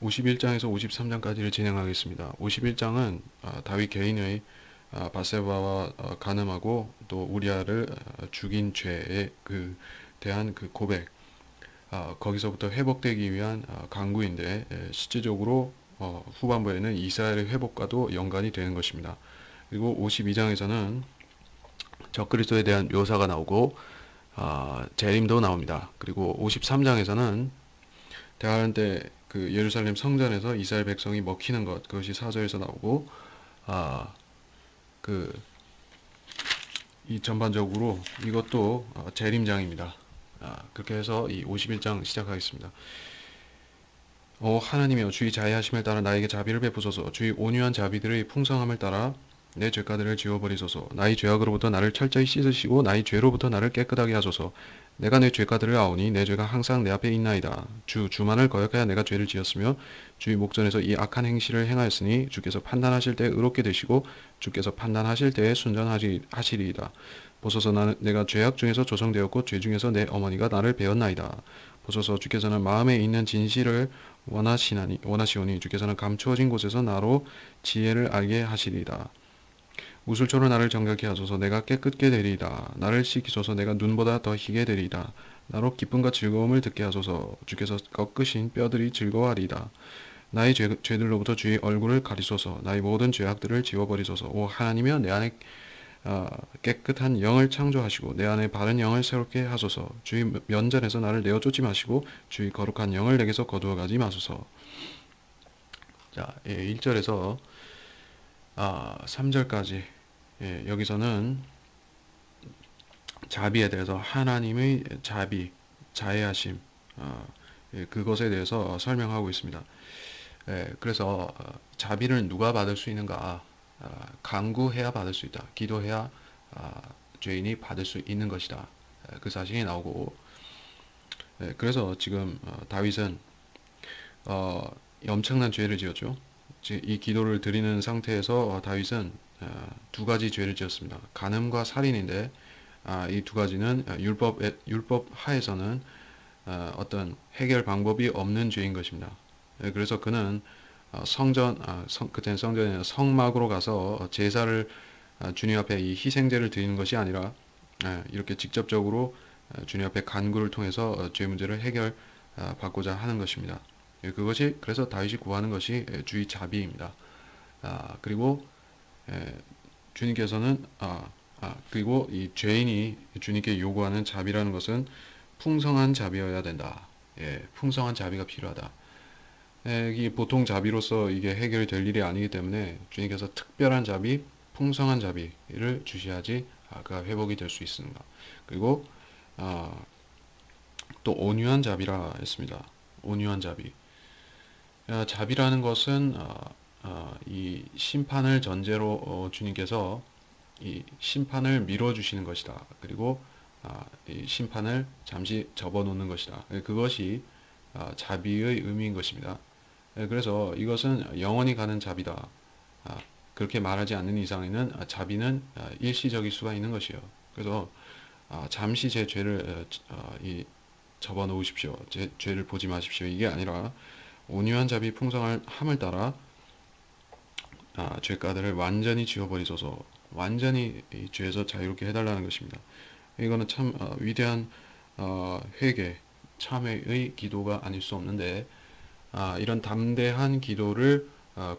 51장에서 53장까지를 진행하겠습니다. 51장은 다윗 개인의 바세바와 간음하고 또 우리아를 죽인 죄에 대한 그 고백, 거기서부터 회복되기 위한 강구인데, 실질적으로 후반부에는 이스라엘의 회복과도 연관이 되는 것입니다. 그리고 52장에서는 적그리스도에 대한 묘사가 나오고 재림도 나옵니다. 그리고 53장에서는 대하란 때 그 예루살렘 성전에서 이스라엘 백성이 먹히는 것, 그것이 사절에서 나오고, 아, 그, 이 전반적으로 이것도 재림장입니다. 그렇게 해서 이 51장 시작하겠습니다. 하나님이여, 주의 자애하심을 따라 나에게 자비를 베푸소서. 주의 온유한 자비들의 풍성함을 따라 내 죄가들을 지워버리소서. 나의 죄악으로부터 나를 철저히 씻으시고 나의 죄로부터 나를 깨끗하게 하소서. 내가 내 죄가들을 아오니 내 죄가 항상 내 앞에 있나이다. 주만을 거역하여 내가 죄를 지었으며 주의 목전에서 이 악한 행실을 행하였으니 주께서 판단하실 때 의롭게 되시고 주께서 판단하실 때에 순전하시리이다. 보소서, 내가 죄악 중에서 조성되었고 죄 중에서 내 어머니가 나를 배웠나이다. 보소서, 주께서는 마음에 있는 진실을 원하시오니 주께서는 감추어진 곳에서 나로 지혜를 알게 하시리이다. 우슬초로 나를 정결케 하소서. 내가 깨끗게 되리이다. 나를 씻기소서. 내가 눈보다 더 희게 되리이다. 나로 기쁨과 즐거움을 듣게 하소서. 주께서 꺾으신 뼈들이 즐거워하리이다. 나의 죄들로부터 주의 얼굴을 가리소서. 나의 모든 죄악들을 지워버리소서. 오 하나님이여, 내 안에 깨끗한 영을 창조하시고 내 안에 바른 영을 새롭게 하소서. 주의 면전에서 나를 내어 쫓지 마시고 주의 거룩한 영을 내게서 거두어 가지 마소서. 자, 1절에서 3절까지, 여기서는 자비에 대해서 하나님의 자비, 자애하심, 그것에 대해서 설명하고 있습니다. 그래서 자비를 누가 받을 수 있는가? 간구해야 받을 수 있다. 기도해야 죄인이 받을 수 있는 것이다. 그 사실이 나오고, 그래서 지금 다윗은 엄청난 죄를 지었죠. 이 기도를 드리는 상태에서 다윗은 두 가지 죄를 지었습니다. 간음과 살인인데, 이 두 가지는 율법 하에서는 어떤 해결 방법이 없는 죄인 것입니다. 그래서 그는 그때는 성전에 성막으로 가서 제사를 주님 앞에 이 희생제를 드리는 것이 아니라 이렇게 직접적으로 주님 앞에 간구를 통해서 죄 문제를 해결 받고자 하는 것입니다. 그것이 그래서 다윗이 구하는 것이 주의 자비입니다. 그리고 주님께서는 그리고 이 죄인이 주님께 요구하는 자비라는 것은 풍성한 자비여야 된다. 풍성한 자비가 필요하다. 이 보통 자비로서 이게 해결될 일이 아니기 때문에 주님께서 특별한 자비, 풍성한 자비를 주셔야지 그가 회복이 될 수 있습니다. 그리고 또 온유한 자비라 했습니다. 온유한 자비. 자비라는 것은 이 심판을 전제로 주님께서 이 심판을 미뤄주시는 것이다. 그리고 이 심판을 잠시 접어놓는 것이다. 그것이 자비의 의미인 것입니다. 그래서 이것은 영원히 가는 자비다. 그렇게 말하지 않는 이상에는 자비는 일시적일 수가 있는 것이에요. 그래서 잠시 제 죄를 접어 놓으십시오. 제 죄를 보지 마십시오. 이게 아니라 온유한 자비 풍성함을 따라 죄가들을 완전히 지워버리소서. 완전히 이 죄에서 자유롭게 해달라는 것입니다. 이거는 참 위대한 회개, 참회의 기도가 아닐 수 없는데, 이런 담대한 기도를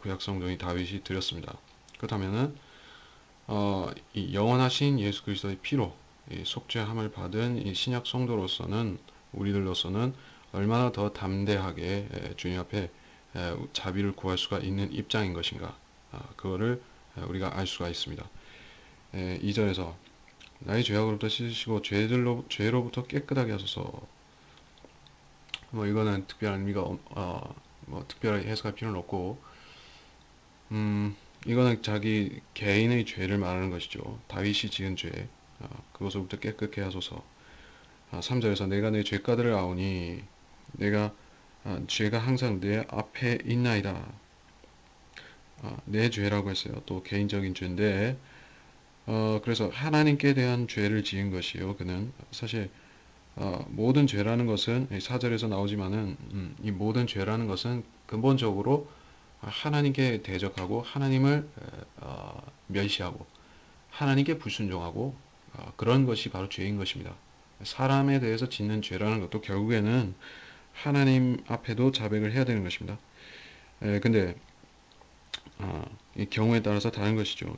구약 성도인 다윗이 드렸습니다. 그렇다면은 이 영원하신 예수 그리스도의 피로 이 속죄함을 받은 이 신약 성도로서는, 우리들로서는 얼마나 더 담대하게 주님 앞에 자비를 구할 수가 있는 입장인 것인가, 그거를 우리가 알 수가 있습니다. 2절에서 나의 죄악으로부터 씻으시고 죄로부터 깨끗하게 하소서. 뭐 이거는 특별한 의미가 뭐 특별하게 해석할 필요는 없고, 이거는 자기 개인의 죄를 말하는 것이죠. 다윗이 지은 죄, 그것으로부터 깨끗게 하소서. 3절에서 내가 내 죄가들을 아오니 내가 죄가 항상 내 앞에 있나이다. 내 죄라고 했어요. 또 개인적인 죄인데, 그래서 하나님께 대한 죄를 지은 것이요. 그는 사실 모든 죄라는 것은 4절에서 나오지만은 이 모든 죄라는 것은 근본적으로 하나님께 대적하고 하나님을 멸시하고 하나님께 불순종하고 그런 것이 바로 죄인 것입니다. 사람에 대해서 짓는 죄라는 것도 결국에는 하나님 앞에도 자백을 해야 되는 것입니다. 근데 이 경우에 따라서 다른 것이죠.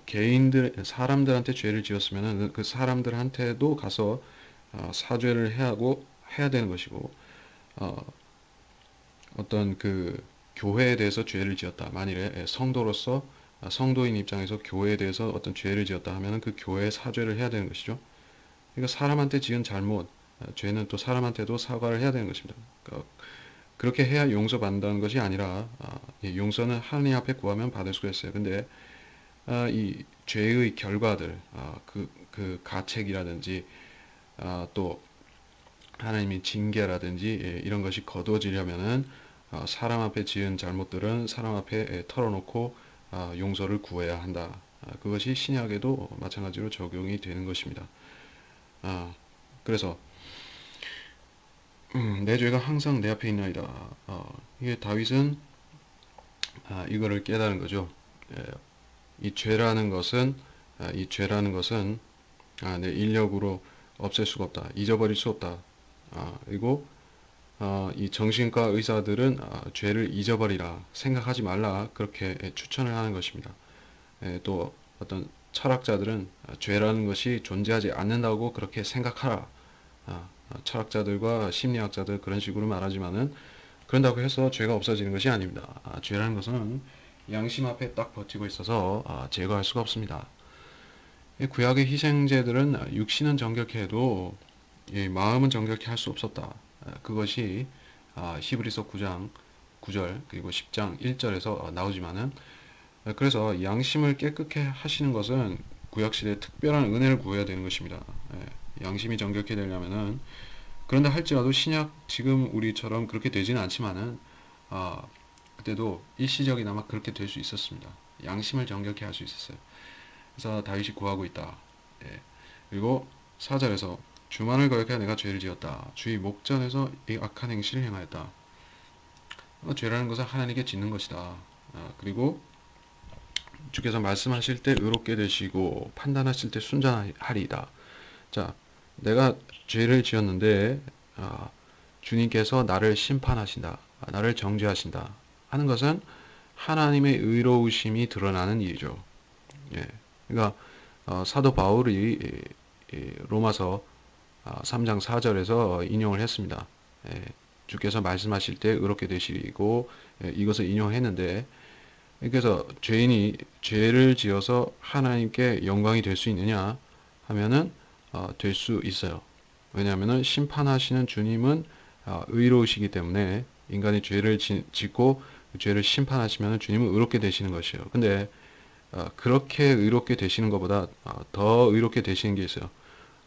사람들한테 죄를 지었으면 그 사람들한테도 가서 사죄를 해야 되는 것이고, 어, 어떤 그 교회에 대해서 죄를 지었다. 만일에 성도로서 성도인 입장에서 교회에 대해서 어떤 죄를 지었다 하면은 그 교회에 사죄를 해야 되는 것이죠. 그러니까 사람한테 지은 잘못, 죄는 또 사람한테도 사과를 해야 되는 것입니다. 그러니까 그렇게 해야 용서받는다는 것이 아니라 용서는 하나님 앞에 구하면 받을 수가 있어요. 근데 이 죄의 결과들, 그 가책이라든지 또 하나님의 징계라든지 이런 것이 거두어지려면은 사람 앞에 지은 잘못들은 사람 앞에 털어놓고 용서를 구해야 한다. 그것이 신약에도 마찬가지로 적용이 되는 것입니다. 그래서 내 죄가 항상 내 앞에 있나이다. 이게 다윗은 이거를 깨달은 거죠. 예, 이 죄라는 것은 내 인력으로 없앨 수가 없다. 잊어버릴 수 없다. 그리고 이 정신과 의사들은 죄를 잊어버리라, 생각하지 말라 그렇게 추천을 하는 것입니다. 또 어떤 철학자들은 죄라는 것이 존재하지 않는다고 그렇게 생각하라. 철학자들과 심리학자들 그런 식으로 말하지만은 그런다고 해서 죄가 없어지는 것이 아닙니다. 죄라는 것은 양심 앞에 딱 버티고 있어서 제거할 수가 없습니다. 구약의 희생제들은 육신은 정결케 해도 마음은 정결케 할 수 없었다. 그것이 히브리서 9장 9절 그리고 10장 1절에서 나오지만은 그래서 양심을 깨끗게 하시는 것은 구약시대에 특별한 은혜를 구해야 되는 것입니다. 양심이 정결케 되려면은 그런다 할지라도 신약 지금 우리처럼 그렇게 되지는 않지만은 그때도 일시적이나마 그렇게 될 수 있었습니다. 양심을 정결케 할 수 있었어요. 그래서 다윗이 구하고 있다. 그리고 4절에서 주만을 거역하여 내가 죄를 지었다. 주의 목전에서 이 악한 행실을 행하였다. 죄라는 것은 하나님께 짓는 것이다. 그리고 주께서 말씀하실 때 의롭게 되시고 판단하실 때 순전하리이다. 자, 내가 죄를 지었는데 주님께서 나를 심판하신다. 나를 정죄하신다. 하는 것은 하나님의 의로우심이 드러나는 일이죠. 예. 그러니까 사도 바울이 로마서 3장 4절에서 인용을 했습니다. 주께서 말씀하실 때 의롭게 되시고 이것을 인용했는데 그래서 죄인이 죄를 지어서 하나님께 영광이 될 수 있느냐 하면은 될 수 있어요. 왜냐하면은 심판하시는 주님은 의로우시기 때문에 인간이 죄를 짓고 그 죄를 심판하시면 주님은 의롭게 되시는 것이에요. 근데 그렇게 의롭게 되시는 것보다 더 의롭게 되시는 게 있어요.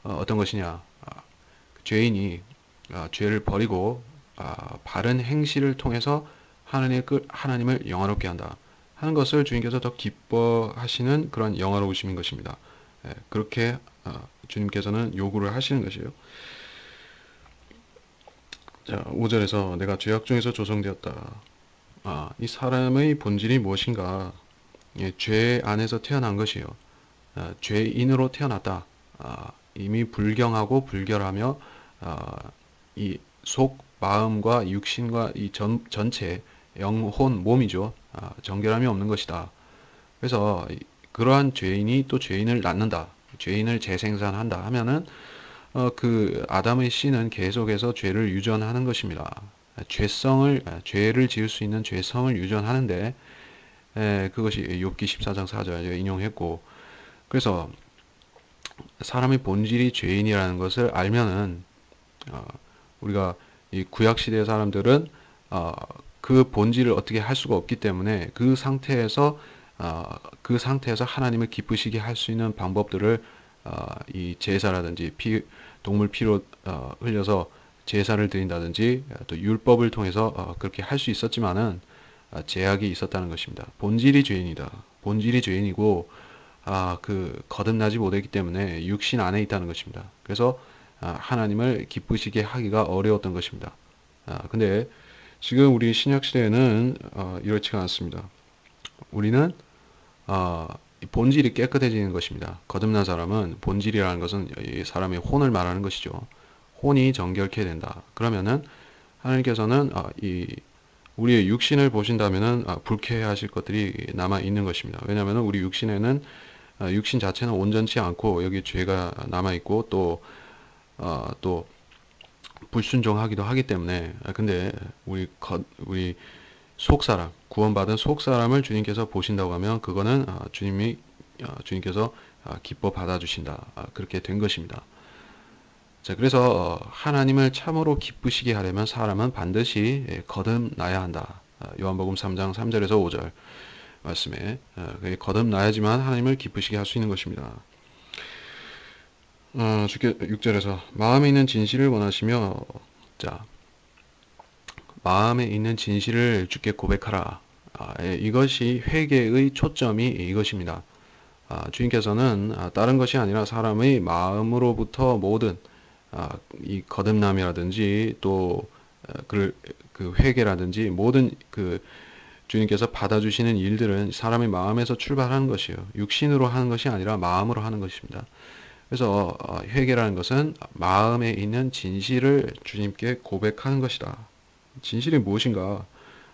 어떤 것이냐? 죄인이 죄를 버리고 바른 행실을 통해서 하나님을 영화롭게 한다 하는 것을 주님께서 더 기뻐하시는 그런 영화로우심인 것입니다. 그렇게 주님께서는 요구를 하시는 것이에요. 자, 5절에서 내가 죄악 중에서 조성되었다. 이 사람의 본질이 무엇인가? 죄 안에서 태어난 것이요. 죄인으로 태어났다. 이미 불경하고 불결하며 이 속, 마음과 육신과 이 전체 영혼, 몸이죠. 정결함이 없는 것이다. 그래서 그러한 죄인이 또 죄인을 낳는다. 죄인을 재생산한다 하면은 그 아담의 씨는 계속해서 죄를 유전하는 것입니다. 죄를 지을 수 있는 죄성을 유전하는데 그것이 욥기 14장 4절 인용했고 그래서 사람의 본질이 죄인이라는 것을 알면은 우리가 이 구약 시대 사람들은 그 본질을 어떻게 할 수가 없기 때문에 그 상태에서 하나님을 기쁘시게 할 수 있는 방법들을 이 제사라든지 동물 피로 흘려서 제사를 드린다든지 또 율법을 통해서 그렇게 할 수 있었지만은 제약이 있었다는 것입니다. 본질이 죄인이다. 본질이 죄인이고 그 거듭나지 못했기 때문에 육신 안에 있다는 것입니다. 그래서 하나님을 기쁘시게 하기가 어려웠던 것입니다. 근데 지금 우리 신약 시대에는 이렇지가 않습니다. 우리는 이 본질이 깨끗해지는 것입니다. 거듭난 사람은 본질이라는 것은 이 사람의 혼을 말하는 것이죠. 혼이 정결케 된다. 그러면은 하나님께서는 이 우리의 육신을 보신다면은 불쾌하실 것들이 남아 있는 것입니다. 왜냐하면 우리 육신에는 육신 자체는 온전치 않고 여기 죄가 남아 있고 또 불순종하기도 하기 때문에 근데 우리 속사람 구원받은 속사람을 주님께서 보신다고 하면 그거는 주님께서 기뻐 받아주신다 그렇게 된 것입니다. 자, 그래서 하나님을 참으로 기쁘시게 하려면 사람은 반드시 거듭나야 한다. 요한복음 3장 3절에서 5절 말씀에 거듭나야지만 하나님을 기쁘시게 할 수 있는 것입니다. 6절에서 마음에 있는 진실을 원하시며 자 마음에 있는 진실을 주께 고백하라. 이것이 회개의 초점이 이것입니다. 주님께서는 다른 것이 아니라 사람의 마음으로부터 모든 이 거듭남이라든지 또 그 회개라든지 모든 주님께서 받아주시는 일들은 사람의 마음에서 출발하는 것이에요. 육신으로 하는 것이 아니라 마음으로 하는 것입니다. 그래서 회개라는 것은 마음에 있는 진실을 주님께 고백하는 것이다. 진실이 무엇인가?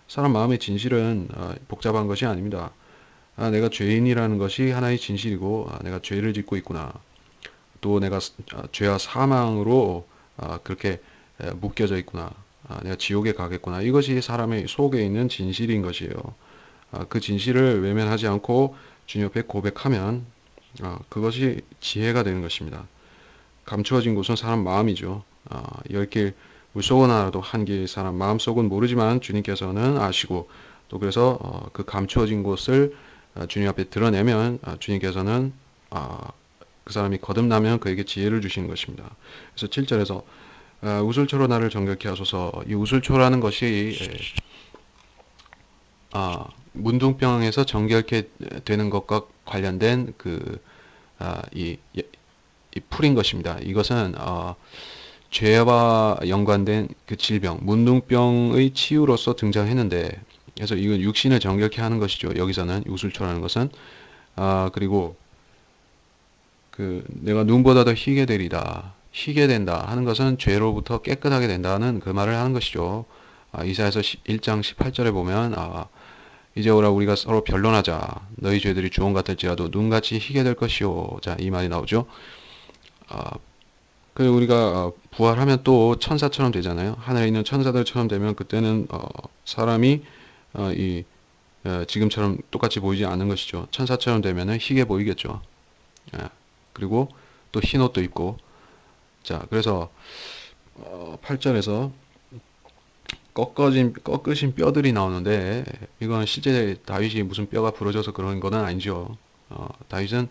사람 마음의 진실은 복잡한 것이 아닙니다. 내가 죄인이라는 것이 하나의 진실이고 내가 죄를 짓고 있구나. 또 내가 죄와 사망으로 그렇게 묶여져 있구나. 내가 지옥에 가겠구나. 이것이 사람의 속에 있는 진실인 것이에요. 그 진실을 외면하지 않고 주님 옆에 고백하면 그것이 지혜가 되는 것입니다. 감추어진 곳은 사람 마음이죠. 10길 물속은 알아도 한 길 사람 마음속은 모르지만 주님께서는 아시고 또 그래서 그 감추어진 곳을 주님 앞에 드러내면 주님께서는 그 사람이 거듭나면 그에게 지혜를 주시는 것입니다. 그래서 7절에서 우슬초로 나를 정결케 하소서. 이 우슬초라는 것이 문둥병에서 정결케 되는 것과 관련된 이 풀인 것입니다. 이것은 죄와 연관된 그 질병, 문둥병의 치유로서 등장했는데, 그래서 이건 육신을 정결케 하는 것이죠. 여기서는 우슬초라는 것은 그리고 내가 눈보다 더 희게 되리다. 희게 된다 하는 것은 죄로부터 깨끗하게 된다는 그 말을 하는 것이죠. 이사야서 1장 18절에 보면 이제 오라 우리가 서로 변론하자. 너희 죄들이 주홍 같을지라도 눈같이 희게 될 것이요. 자, 이 말이 나오죠. 우리가 부활하면 또 천사처럼 되잖아요. 하늘에 있는 천사들처럼 되면 그때는 사람이 지금처럼 똑같이 보이지 않는 것이죠. 천사처럼 되면은 희게 보이겠죠. 그리고 또 흰 옷도 입고 자, 그래서 8절에서 꺾으신 뼈들이 나오는데 이건 실제 다윗이 무슨 뼈가 부러져서 그런 건 아니죠. 다윗은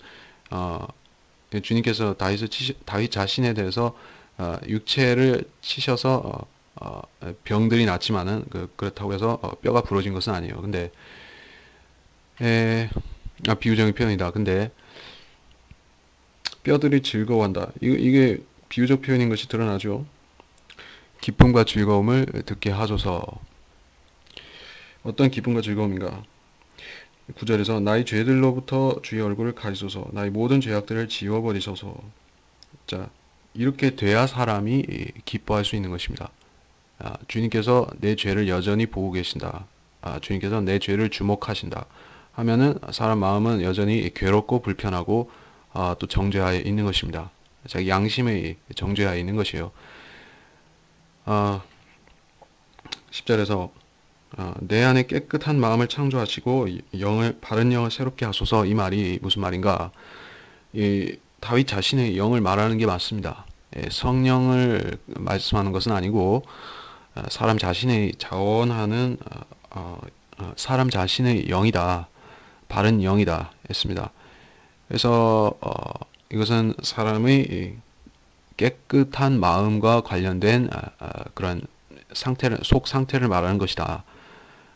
주님께서 다윗 자신에 대해서 육체를 치셔서 병들이 났지만은 그렇다고 해서 뼈가 부러진 것은 아니에요. 근데 비유적인 표현이다. 근데 뼈들이 즐거워한다. 이게 비유적 표현인 것이 드러나죠. 기쁨과 즐거움을 듣게 하소서. 어떤 기쁨과 즐거움인가? 9절에서 나의 죄들로부터 주의 얼굴을 가리소서. 나의 모든 죄악들을 지워버리소서. 자, 이렇게 돼야 사람이 기뻐할 수 있는 것입니다. 주님께서 내 죄를 여전히 보고 계신다. 주님께서 내 죄를 주목하신다. 하면은 사람 마음은 여전히 괴롭고 불편하고 또 정죄하에 있는 것입니다. 자기 양심의 정죄하에 있는 것이에요. 10절에서 내 안에 깨끗한 마음을 창조하시고 바른 영을 새롭게 하소서. 이 말이 무슨 말인가? 다윗 자신의 영을 말하는 게 맞습니다. 성령을 말씀하는 것은 아니고 사람 자신의 자원하는 사람 자신의 영이다. 바른 영이다 했습니다. 그래서 이것은 사람의 깨끗한 마음과 관련된 그런 속 상태를 말하는 것이다.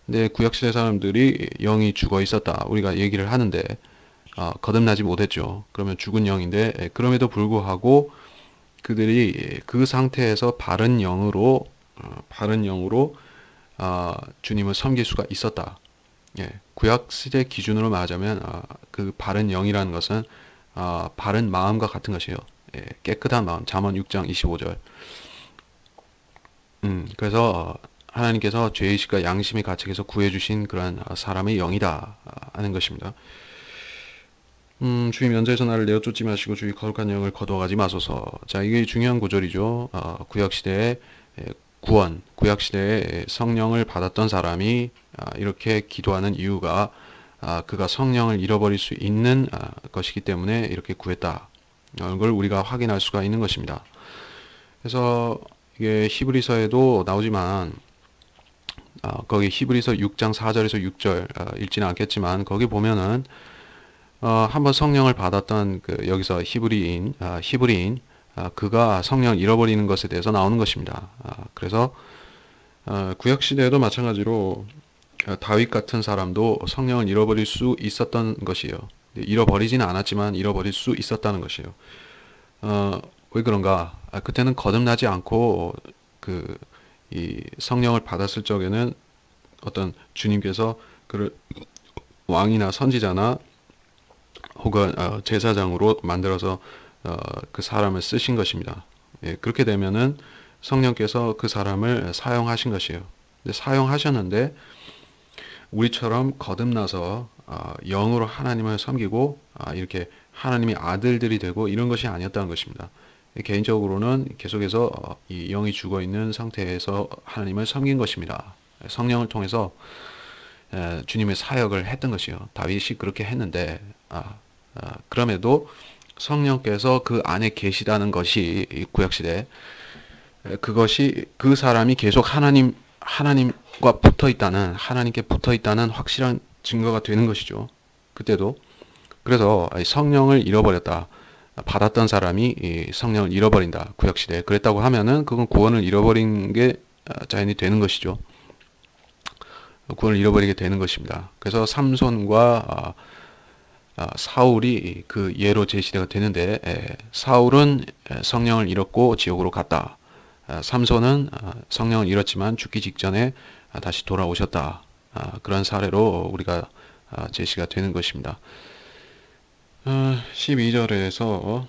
근데 구약시대 사람들이 영이 죽어 있었다. 우리가 얘기를 하는데 거듭나지 못했죠. 그러면 죽은 영인데 그럼에도 불구하고 그들이 그 상태에서 바른 영으로 주님을 섬길 수가 있었다. 예, 구약 시대 기준으로 말하자면 그 바른 영이라는 것은 바른 마음과 같은 것이에요. 예, 깨끗한 마음. 잠언 6장 25절. 그래서 하나님께서 죄의식과 양심의 가책에서 구해주신 그러한 사람의 영이다 하는 것입니다. 주의 면제에서 나를 내어 쫓지 마시고 주의 거룩한 영을 거두어가지 마소서. 자, 이게 중요한 구절이죠. 구약시대의 구원, 구약시대에 성령을 받았던 사람이 이렇게 기도하는 이유가 그가 성령을 잃어버릴 수 있는 것이기 때문에 이렇게 구했다. 이걸 우리가 확인할 수가 있는 것입니다. 그래서 이게 히브리서에도 나오지만 거기 히브리서 6장 4절에서 6절 읽지는 않겠지만 거기 보면은 한번 성령을 받았던 여기서 히브리인 그가 성령을 잃어버리는 것에 대해서 나오는 것입니다. 그래서 구약 시대에도 마찬가지로 다윗 같은 사람도 성령을 잃어버릴 수 있었던 것이에요. 잃어버리지는 않았지만 잃어버릴 수 있었다는 것이에요. 왜 그런가? 그때는 거듭나지 않고 이 성령을 받았을 적에는 어떤 주님께서 그를 왕이나 선지자나 혹은 제사장으로 만들어서 그 사람을 쓰신 것입니다. 예, 그렇게 되면은 성령께서 그 사람을 사용하신 것이에요. 근데 사용하셨는데 우리처럼 거듭나서 영으로 하나님을 섬기고 이렇게 하나님의 아들들이 되고 이런 것이 아니었다는 것입니다. 개인적으로는 계속해서 이 영이 죽어 있는 상태에서 하나님을 섬긴 것입니다. 성령을 통해서 주님의 사역을 했던 것이요. 다윗이 그렇게 했는데 그럼에도 성령께서 그 안에 계시다는 것이 구약시대 그것이 그 사람이 계속 하나님과 붙어 있다는 하나님께 붙어 있다는 확실한 증거가 되는 것이죠. 그때도 그래서 성령을 잃어버렸다. 받았던 사람이 성령을 잃어버린다. 구약시대에 그랬다고 하면은 그건 구원을 잃어버린 게 자연히 되는 것이죠. 구원을 잃어버리게 되는 것입니다. 그래서 삼손과 사울이 그 예로 제시가 되는데 사울은 성령을 잃었고 지옥으로 갔다. 삼손은 성령을 잃었지만 죽기 직전에 다시 돌아오셨다. 그런 사례로 우리가 제시가 되는 것입니다. 12절에서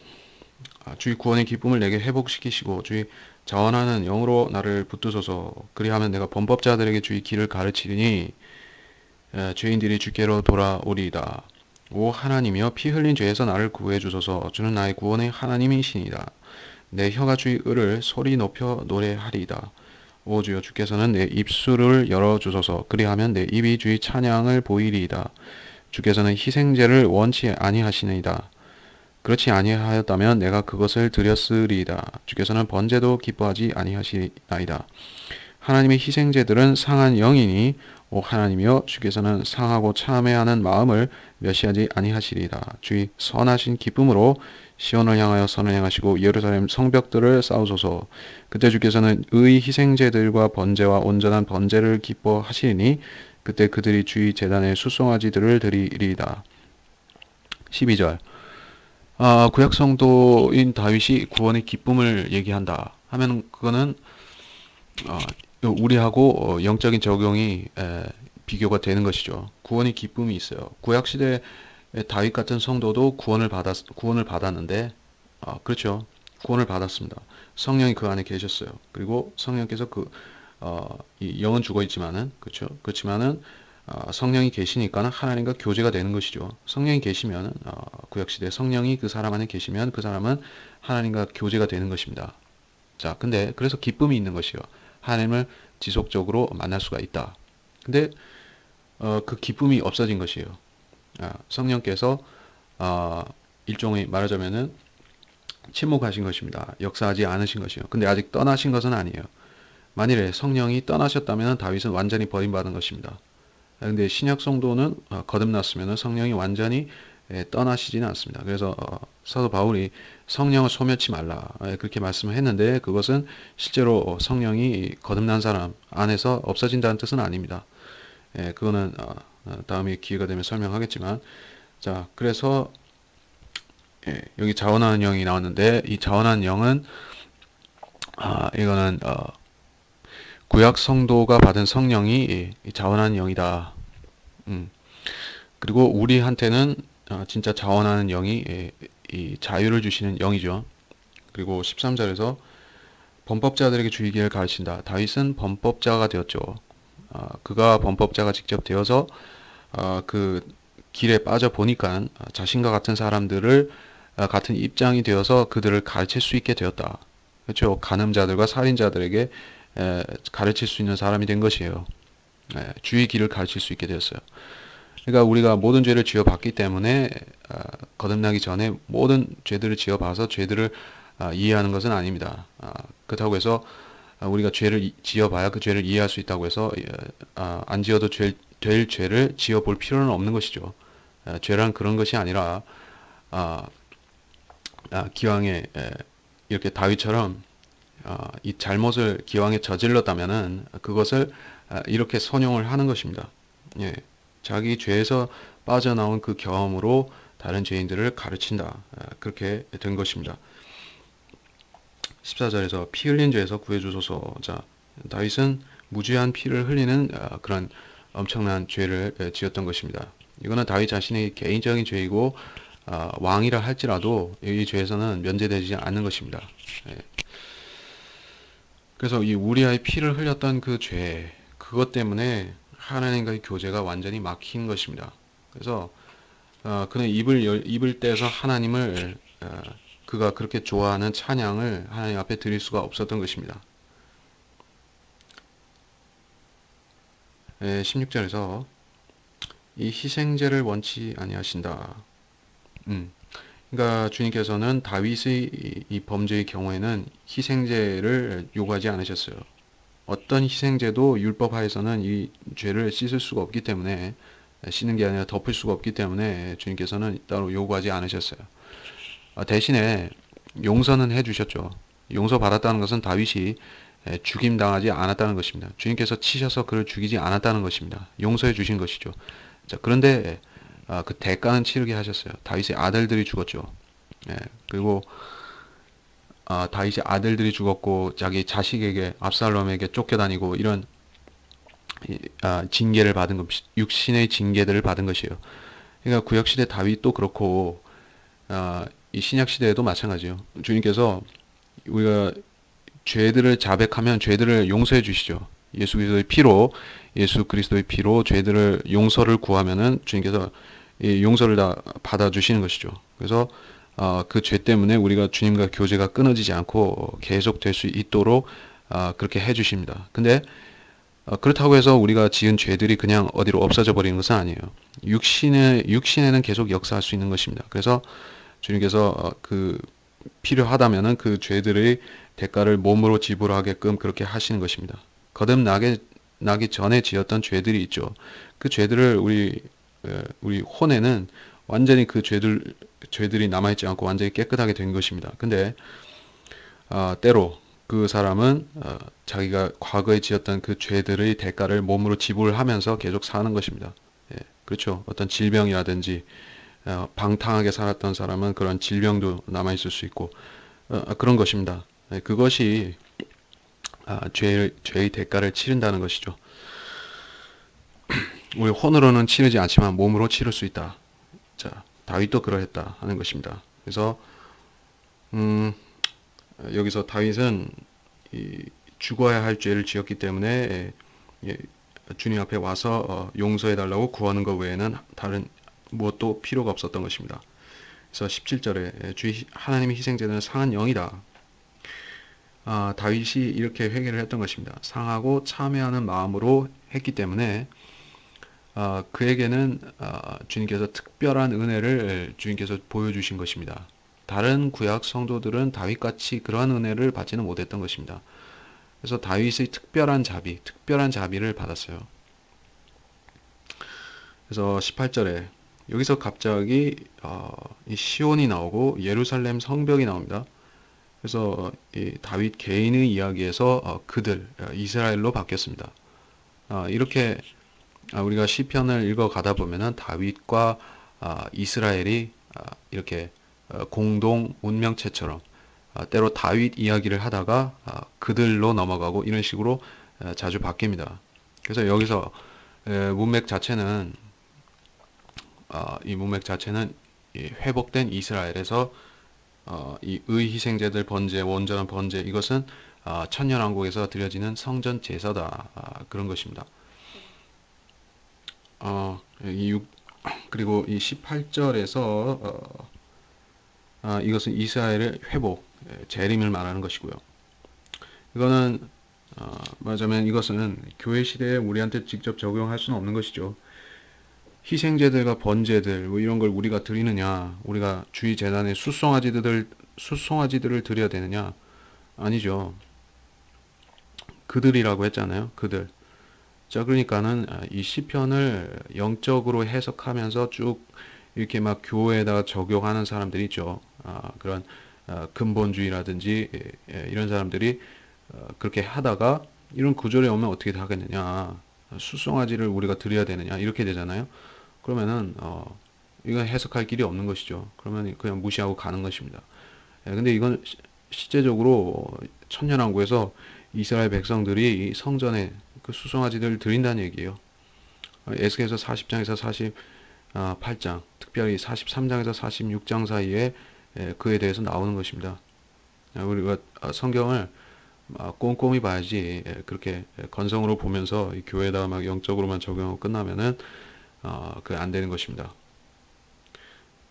주의 구원의 기쁨을 내게 회복시키시고 주의 자원하는 영으로 나를 붙드소서. 그리하면 내가 범법자들에게 주의 길을 가르치리니 죄인들이 주께로 돌아오리이다. 오 하나님이여 피 흘린 죄에서 나를 구해 주소서. 주는 나의 구원의 하나님이시니이다. 내 혀가 주의 의를 소리 높여 노래하리이다. 오 주여 주께서는 내 입술을 열어 주소서. 그리하면 내 입이 주의 찬양을 보이리이다. 주께서는 희생제를 원치 아니하시니이다. 그렇지 아니하였다면 내가 그것을 드렸으리이다. 주께서는 번제도 기뻐하지 아니하시나이다. 하나님의 희생제들은 상한 영이니 오 하나님이여 주께서는 상하고 참회하는 마음을 멸시하지 아니하시리이다. 주의 선하신 기쁨으로 시온을 향하여 선을 행하시고 예루살렘 성벽들을 쌓으소서. 그때 주께서는 의 희생제들과 번제와 온전한 번제를 기뻐하시리니 그때 그들이 주의 제단에 수송아지들을 드리리이다. 12절 구약 성도인 다윗이 구원의 기쁨을 얘기한다 하면 그거는 우리하고 영적인 적용이 비교가 되는 것이죠. 구원의 기쁨이 있어요. 구약 시대 다윗 같은 성도도 구원을 받았는데 그렇죠. 구원을 받았습니다. 성령이 그 안에 계셨어요. 그리고 성령께서 이 영은 죽어 있지만은 그렇죠. 그렇지만은 성령이 계시니까는 하나님과 교제가 되는 것이죠. 성령이 계시면은 구약 시대 성령이 그 사람 안에 계시면 그 사람은 하나님과 교제가 되는 것입니다. 자, 근데 그래서 기쁨이 있는 것이요. 하나님을 지속적으로 만날 수가 있다. 근데 그 기쁨이 없어진 것이에요. 성령께서 일종의 말하자면은 침묵하신 것입니다. 역사하지 않으신 것이요. 근데 아직 떠나신 것은 아니에요. 만일에 성령이 떠나셨다면 다윗은 완전히 버림받은 것입니다. 근데 신약 성도는 거듭났으면 성령이 완전히 떠나시지는 않습니다. 그래서 사도 바울이 성령을 소멸치 말라 그렇게 말씀을 했는데 그것은 실제로 성령이 거듭난 사람 안에서 없어진다는 뜻은 아닙니다. 그거는 다음에 기회가 되면 설명하겠지만 자 그래서 예, 여기 자원하는 영이 나왔는데 이 자원하는 영은 이거는 구약 성도가 받은 성령이 이 자원하는 영이다. 음, 그리고 우리한테는 진짜 자원하는 영이 이 자유를 주시는 영이죠. 그리고 13절에서 범법자들에게 주의기를 가르친다. 다윗은 범법자가 되었죠. 그가 범법자가 직접 되어서 그 길에 빠져 보니까 자신과 같은 사람들을 같은 입장이 되어서 그들을 가르칠 수 있게 되었다. 그렇죠. 간음자들과 살인자들에게 가르칠 수 있는 사람이 된 것이에요. 주의 길을 가르칠 수 있게 되었어요. 그러니까 우리가 모든 죄를 지어봤기 때문에 거듭나기 전에 모든 죄들을 지어봐서 죄들을 이해하는 것은 아닙니다. 그렇다고 해서 우리가 죄를 지어봐야 그 죄를 이해할 수 있다고 해서 안 지어도 될 죄를 지어볼 필요는 없는 것이죠. 죄란 그런 것이 아니라 기왕에 이렇게 다윗처럼 이 잘못을 기왕에 저질렀다면은 그것을 이렇게 선용을 하는 것입니다. 예, 자기 죄에서 빠져나온 그 경험으로 다른 죄인들을 가르친다. 그렇게 된 것입니다. 14절에서 피 흘린 죄에서 구해주소서. 자, 다윗은 무죄한 피를 흘리는 그런 엄청난 죄를 지었던 것입니다. 이거는 다윗 자신의 개인적인 죄이고 왕이라 할지라도 이 죄에서는 면제되지 않는 것입니다. 예. 그래서 이 우리아의 피를 흘렸던 그 죄, 그것 때문에 하나님과의 교제가 완전히 막힌 것입니다. 그래서 그는 입을 떼서 하나님을 그가 그렇게 좋아하는 찬양을 하나님 앞에 드릴 수가 없었던 것입니다. 16절에서 이 희생제를 원치 아니하신다. 그러니까 주님께서는 다윗의 이 범죄의 경우에는 희생제를 요구하지 않으셨어요. 어떤 희생제도 율법하에서는 이 죄를 씻을 수가 없기 때문에 씻는 게 아니라 덮을 수가 없기 때문에 주님께서는 따로 요구하지 않으셨어요. 대신에 용서는 해주셨죠. 용서받았다는 것은 다윗이 죽임당하지 않았다는 것입니다. 주님께서 치셔서 그를 죽이지 않았다는 것입니다. 용서해 주신 것이죠. 자, 그런데 그 대가는 치르게 하셨어요. 다윗의 아들들이 죽었죠. 그리고 다윗의 아들들이 죽었고 자기 자식에게 압살롬에게 쫓겨다니고 이런 징계를 받은 것, 육신의 징계들을 받은 것이에요. 그러니까 구약시대 다윗도 그렇고 이 신약시대에도 마찬가지예요. 주님께서 우리가 죄들을 자백하면 죄들을 용서해 주시죠. 예수 그리스도의 피로 죄들을 용서를 구하면은 주님께서 이 용서를 다 받아주시는 것이죠. 그래서 그 죄 때문에 우리가 주님과 교제가 끊어지지 않고 계속될 수 있도록 그렇게 해주십니다. 근데 그렇다고 해서 우리가 지은 죄들이 그냥 어디로 없어져 버리는 것은 아니에요. 육신에는 계속 역사할 수 있는 것입니다. 그래서 주님께서 그 필요하다면은 그 죄들의 대가를 몸으로 지불하게끔 그렇게 하시는 것입니다. 거듭나기 전에 지었던 죄들이 있죠. 그 죄들을 우리 혼에는 완전히 그 죄들이 남아있지 않고 완전히 깨끗하게 된 것입니다. 근데 때로 그 사람은 자기가 과거에 지었던 그 죄들의 대가를 몸으로 지불하면서 계속 사는 것입니다. 예, 그렇죠. 어떤 질병이라든지 방탕하게 살았던 사람은 그런 질병도 남아있을 수 있고 그런 것입니다. 예, 그것이 죄의 대가를 치른다는 것이죠. 우리 혼으로는 치르지 않지만 몸으로 치를 수 있다. 자, 다윗도 그러했다 하는 것입니다. 그래서 여기서 다윗은 죽어야 할 죄를 지었기 때문에 주님 앞에 와서 용서해 달라고 구하는 것 외에는 다른 무엇도 필요가 없었던 것입니다. 그래서 17절에 하나님의 희생제는 상한 영이다. 다윗이 이렇게 회개를 했던 것입니다. 상하고 참회하는 마음으로 했기 때문에 그에게는 주님께서 특별한 은혜를 주님께서 보여주신 것입니다. 다른 구약 성도들은 다윗같이 그러한 은혜를 받지는 못했던 것입니다. 그래서 다윗의 특별한 자비를 받았어요. 그래서 18절에 여기서 갑자기 이 시온이 나오고 예루살렘 성벽이 나옵니다. 그래서 이 다윗 개인의 이야기에서 그들 이스라엘로 바뀌었습니다. 이렇게 우리가 시편을 읽어 가다 보면은 다윗과 이스라엘이 이렇게 공동 운명체처럼 때로 다윗 이야기를 하다가 그들로 넘어가고 이런 식으로 자주 바뀝니다. 그래서 여기서 문맥 자체는 이 문맥 자체는 이 회복된 이스라엘에서 이 의희생제들 번제, 온전한 번제 이것은 천년왕국에서 드려지는 성전 제사다 그런 것입니다. 그리고 이 18절에서 이것은 이스라엘의 회복, 재림을 말하는 것이고요. 이거는 말하자면 이것은 교회 시대에 우리한테 직접 적용할 수는 없는 것이죠. 희생제들과 번제들 뭐 이런 걸 우리가 드리느냐, 우리가 주의 재단에 수송아지들을 드려야 되느냐? 아니죠. 그들이라고 했잖아요. 그들. 자, 그러니까는 이 시편을 영적으로 해석하면서 쭉 이렇게 막 교회에다가 적용하는 사람들이 있죠. 그런 근본주의라든지 이런 사람들이 그렇게 하다가 이런 구절에 오면 어떻게 하겠느냐? 수송아지를 우리가 드려야 되느냐? 이렇게 되잖아요. 그러면은 이건 해석할 길이 없는 것이죠. 그러면 그냥 무시하고 가는 것입니다. 근데 이건 실제적으로 천년왕국에서 이스라엘 백성들이 이 성전에 그 수송아지들을 드린다는 얘기예요. 에스겔서 40장에서 48장, 특별히 43장에서 46장 사이에 그에 대해서 나오는 것입니다. 우리가 성경을 꼼꼼히 봐야지 그렇게 건성으로 보면서 이 교회에다가 막 영적으로만 적용하고 끝나면은 그 안 되는 것입니다.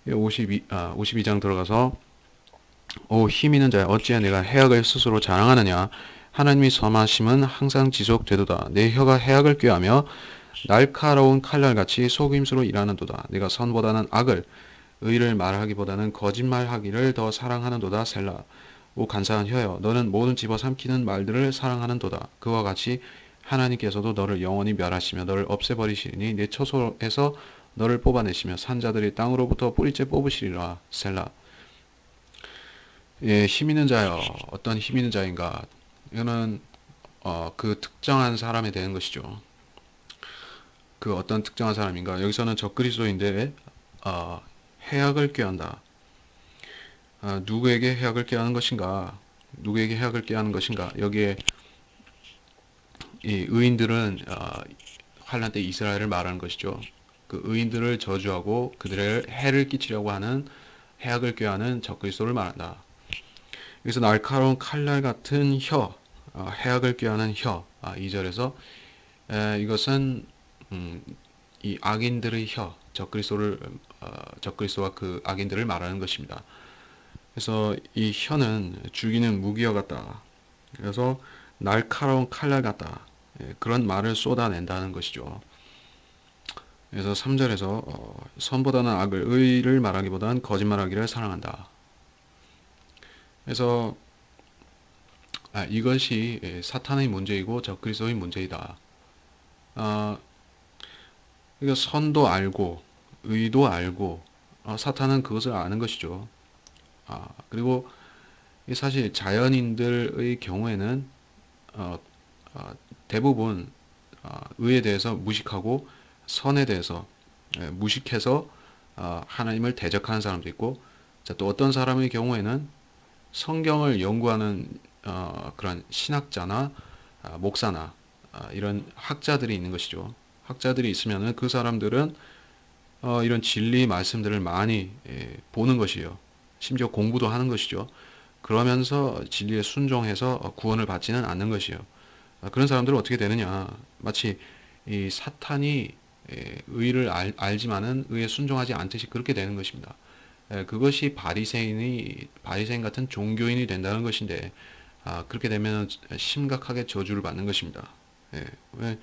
52장 들어가서 오 힘 있는 자야 어찌해 내가 해악을 스스로 자랑하느냐 하나님이 선하심은 항상 지속되도다 내 혀가 해악을 꾀하며 날카로운 칼날같이 속임수로 일하는도다 내가 선보다는 악을 의를 말하기보다는 거짓말하기를 더 사랑하는도다 셀라 오 간사한 혀여 너는 모든 집어삼키는 말들을 사랑하는도다 그와 같이 하나님께서도 너를 영원히 멸하시며 너를 없애버리시리니 내 처소에서 너를 뽑아내시며 산자들이 땅으로부터 뿌리째 뽑으시리라 셀라. 예, 힘 있는 자여 어떤 힘 있는 자인가 이거는 그 특정한 사람에 대한 것이죠. 그 어떤 특정한 사람인가 여기서는 적그리스도인데 해악을 꾀한다. 누구에게 해악을 꾀하는 것인가 누구에게 해악을 꾀하는 것인가 여기에 이 의인들은 환란 때 이스라엘을 말하는 것이죠. 그 의인들을 저주하고 그들의 해를 끼치려고 하는 해악을 꾀하는 적그리스도를 말한다. 여기서 날카로운 칼날 같은 혀, 해악을 꾀하는 혀, 2절에서 이것은 이 악인들의 혀, 적그리스도와 그 악인들을 말하는 것입니다. 그래서 이 혀는 죽이는 무기와 같다. 그래서 날카로운 칼날 같다. 그런 말을 쏟아낸다는 것이죠. 그래서 3절에서 선보다는 악을 의를 말하기보다는 거짓말하기를 사랑한다. 그래서 이것이 사탄의 문제이고 적그리스도의 문제이다. 그러니까 선도 알고 의도 알고 사탄은 그것을 아는 것이죠. 그리고 사실 자연인들의 경우에는 대부분 의에 대해서 무식하고 선에 대해서 무식해서 하나님을 대적하는 사람도 있고 또 어떤 사람의 경우에는 성경을 연구하는 그런 신학자나 목사나 이런 학자들이 있는 것이죠. 학자들이 있으면은 그 사람들은 이런 진리 말씀들을 많이 보는 것이에요. 심지어 공부도 하는 것이죠. 그러면서 진리에 순종해서 구원을 받지는 않는 것이에요. 그런 사람들은 어떻게 되느냐? 마치 이 사탄이 의를 알지만은 의에 순종하지 않듯이 그렇게 되는 것입니다. 그것이 바리새인 같은 종교인이 된다는 것인데 그렇게 되면 심각하게 저주를 받는 것입니다. 왜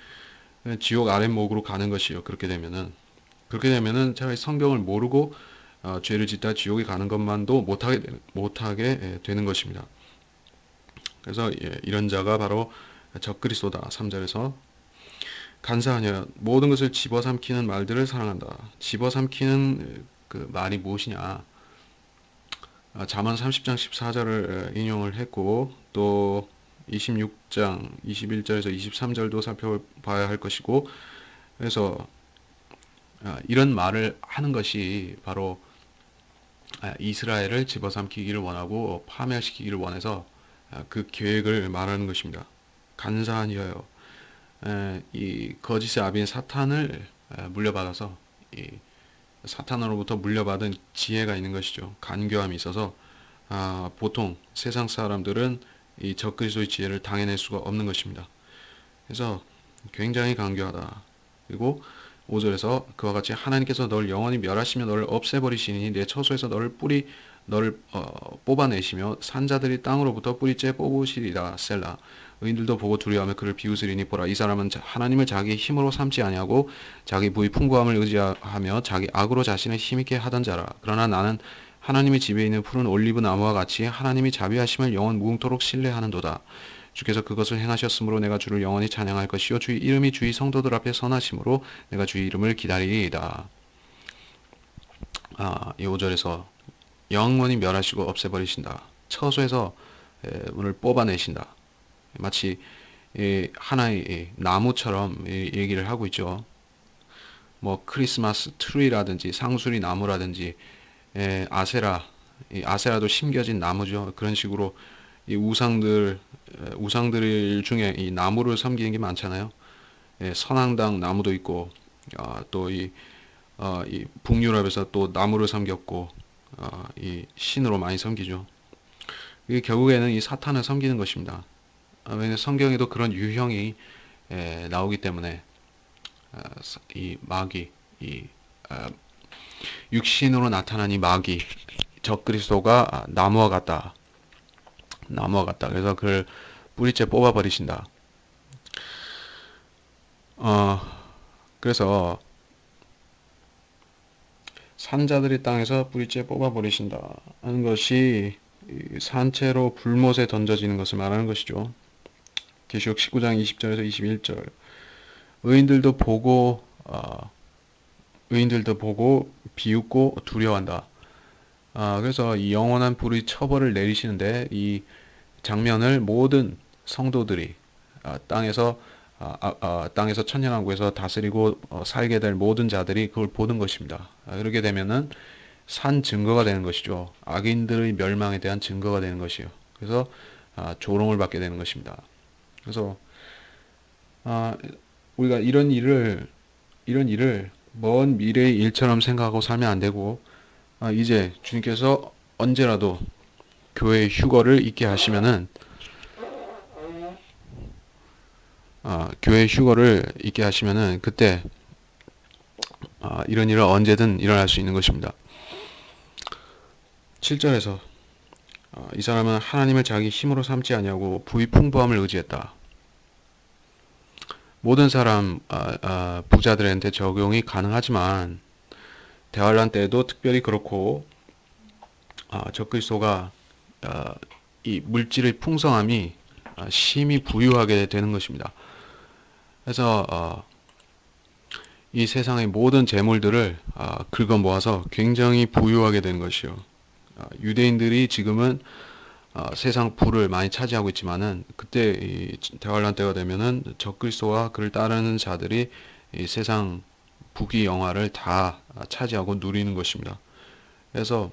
지옥 아랫목으로 가는 것이요. 그렇게 되면은 차라리 성경을 모르고 죄를 짓다 지옥에 가는 것만도 못하게 되는 것입니다. 그래서 이런 자가 바로 적그리스도다. 3절에서 간사하냐 모든 것을 집어삼키는 말들을 사랑한다. 집어삼키는 그 말이 무엇이냐? 잠언 30장 14절을 인용을 했고 또 26장 21절에서 23절도 살펴봐야 할 것이고 그래서 이런 말을 하는 것이 바로 이스라엘을 집어삼키기를 원하고 파멸시키기를 원해서 그 계획을 말하는 것입니다. 간사하니여여. 이 거짓의 아비인 사탄을 물려받아서 이 사탄으로부터 물려받은 지혜가 있는 것이죠. 간교함이 있어서 보통 세상 사람들은 이 적그리스도의 지혜를 당해낼 수가 없는 것입니다. 그래서 굉장히 간교하다. 그리고 5절에서 그와 같이 하나님께서 너를 영원히 멸하시며 너를 없애버리시니 내 처소에서 너를 뽑아내시며 산자들이 땅으로부터 뿌리째 뽑으시리라. 셀라. 의인들도 보고 두려워하며 그를 비웃으리니 보라, 이 사람은 하나님을 자기 힘으로 삼지 아니하고 자기 부의 풍부함을 의지하며 자기 악으로 자신을 힘있게 하던 자라. 그러나 나는 하나님의 집에 있는 푸른 올리브 나무와 같이 하나님이 자비하심을 영원 무궁토록 신뢰하는도다. 주께서 그것을 행하셨으므로 내가 주를 영원히 찬양할 것이요 주의 이름이 주의 성도들 앞에 선하심으로 내가 주의 이름을 기다리리이다. 이 5절에서 영원히 멸하시고 없애버리신다. 처소에서 문을 뽑아내신다. 마치 하나의 나무처럼 얘기를 하고 있죠. 뭐 크리스마스 트리라든지 상수리 나무라든지 아세라도 심겨진 나무죠. 그런 식으로 이 우상들 중에 이 나무를 섬기는 게 많잖아요. 선앙당 나무도 있고 또 이 북유럽에서 또 나무를 섬겼고 이 신으로 많이 섬기죠. 이게 결국에는 이 사탄을 섬기는 것입니다. 왜냐하면 성경에도 그런 유형이 나오기 때문에 이 마귀, 이 육신으로 나타난 이 마귀, 적그리스도가 나무와 같다. 그래서 그를 뿌리째 뽑아버리신다. 그래서 산자들이 땅에서 뿌리째 뽑아버리신다 하는 것이 산채로 불못에 던져지는 것을 말하는 것이죠. 계시록 19장 20절에서 21절. 의인들도 보고 비웃고 두려워한다. 그래서 이 영원한 불의 처벌을 내리시는데 이 장면을 모든 성도들이 땅에서 천년왕국에서 다스리고 살게 될 모든 자들이 그걸 보는 것입니다. 그렇게 되면은 산 증거가 되는 것이죠. 악인들의 멸망에 대한 증거가 되는 것이요. 그래서 조롱을 받게 되는 것입니다. 그래서 우리가 이런 일을 먼 미래의 일처럼 생각하고 살면 안 되고 이제 주님께서 언제라도 교회 휴거를 있게 하시면은 그때 이런 일은 언제든 일어날 수 있는 것입니다. 7절에서 이 사람은 하나님을 자기 힘으로 삼지 아니하고 부의 풍부함을 의지했다. 모든 사람 부자들한테 적용이 가능하지만 대환란 때에도 특별히 그렇고 적그리스도가 이 물질의 풍성함이 심히 부유하게 되는 것입니다. 그래서 이 세상의 모든 재물들을 긁어 모아서 굉장히 부유하게 되는 것이요. 유대인들이 지금은 세상 부를 많이 차지하고 있지만은 그때 이 대환란 때가 되면은 적그리스도와 그를 따르는 자들이 이 세상 부귀 영화를 다 차지하고 누리는 것입니다. 그래서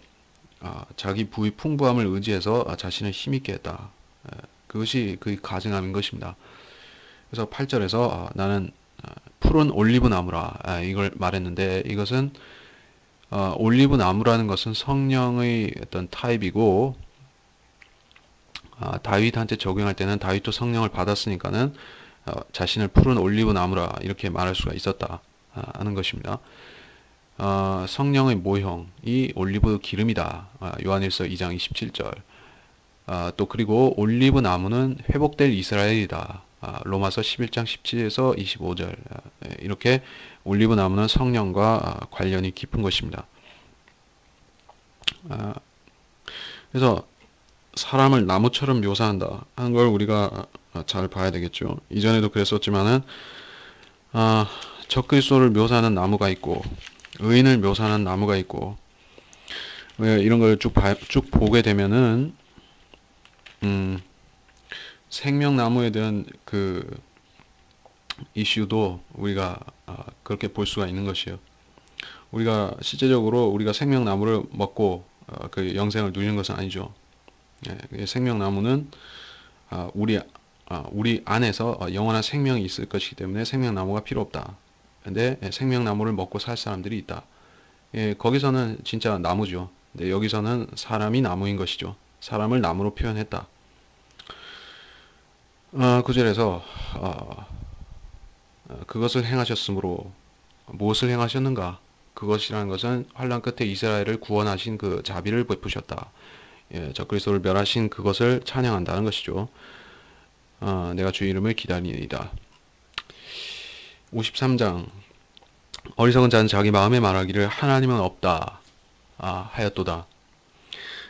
자기 부의 풍부함을 의지해서 자신을 힘있게 했다. 그것이 그 가증함인 것입니다. 그래서 8절에서 나는 푸른 올리브 나무라 이걸 말했는데 이것은 올리브 나무라는 것은 성령의 어떤 타입이고 다윗한테 적용할 때는 다윗도 성령을 받았으니까는 자신을 푸른 올리브 나무라 이렇게 말할 수가 있었다 하는 것입니다. 성령의 모형이 올리브 기름이다. 요한일서 2장 27절. 또 그리고 올리브 나무는 회복될 이스라엘이다. 로마서 11장 17에서 25절. 이렇게 올리브 나무는 성령과 관련이 깊은 것입니다. 그래서 사람을 나무처럼 묘사한다 하는 걸 우리가 잘 봐야 되겠죠. 이전에도 그랬었지만은 적그리스도를 묘사하는 나무가 있고 의인을 묘사하는 나무가 있고 이런 걸 쭉 보게 되면은 생명나무에 대한 그 이슈도 우리가 그렇게 볼 수가 있는 것이에요. 우리가 실제적으로 우리가 생명나무를 먹고 그 영생을 누리는 것은 아니죠. 생명나무는 우리 안에서 영원한 생명이 있을 것이기 때문에 생명나무가 필요 없다. 근데 생명나무를 먹고 살 사람들이 있다. 거기서는 진짜 나무죠. 근데 여기서는 사람이 나무인 것이죠. 사람을 나무로 표현했다. 9절에서 그것을 행하셨으므로 무엇을 행하셨는가? 그것이라는 것은 환란 끝에 이스라엘을 구원하신 그 자비를 베푸셨다. 적그리스도를 멸하신 그것을 찬양한다는 것이죠. 내가 주의 이름을 기다리이다. 53장 어리석은 자는 자기 마음에 말하기를 하나님은 없다 하였도다.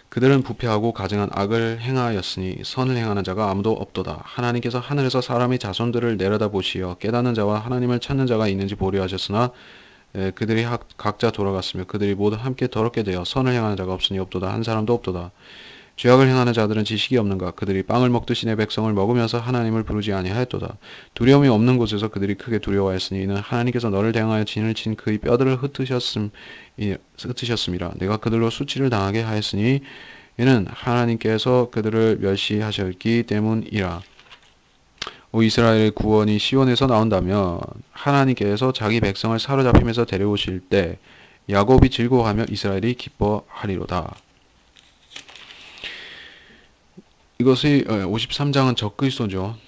그들은 부패하고 가증한 악을 행하였으니 선을 행하는 자가 아무도 없도다. 하나님께서 하늘에서 사람의 자손들을 내려다보시어 깨닫는 자와 하나님을 찾는 자가 있는지 보려 하셨으나 그들이 각자 돌아갔으며 그들이 모두 함께 더럽게 되어 선을 행하는 자가 없으니 없도다. 한 사람도 없도다. 죄악을 행하는 자들은 지식이 없는가? 그들이 빵을 먹듯이 내 백성을 먹으면서 하나님을 부르지 아니하였도다. 두려움이 없는 곳에서 그들이 크게 두려워하였으니 이는 하나님께서 너를 대항하여 진을 친 그의 뼈들을 흩으셨음이라. 내가 그들로 수치를 당하게 하였으니 이는 하나님께서 그들을 멸시하셨기 때문이라. 오 이스라엘의 구원이 시온에서 나온다면 하나님께서 자기 백성을 사로잡힘에서 데려오실 때 야곱이 즐거워하며 이스라엘이 기뻐하리로다. 이것이 53장은 적그리스도죠.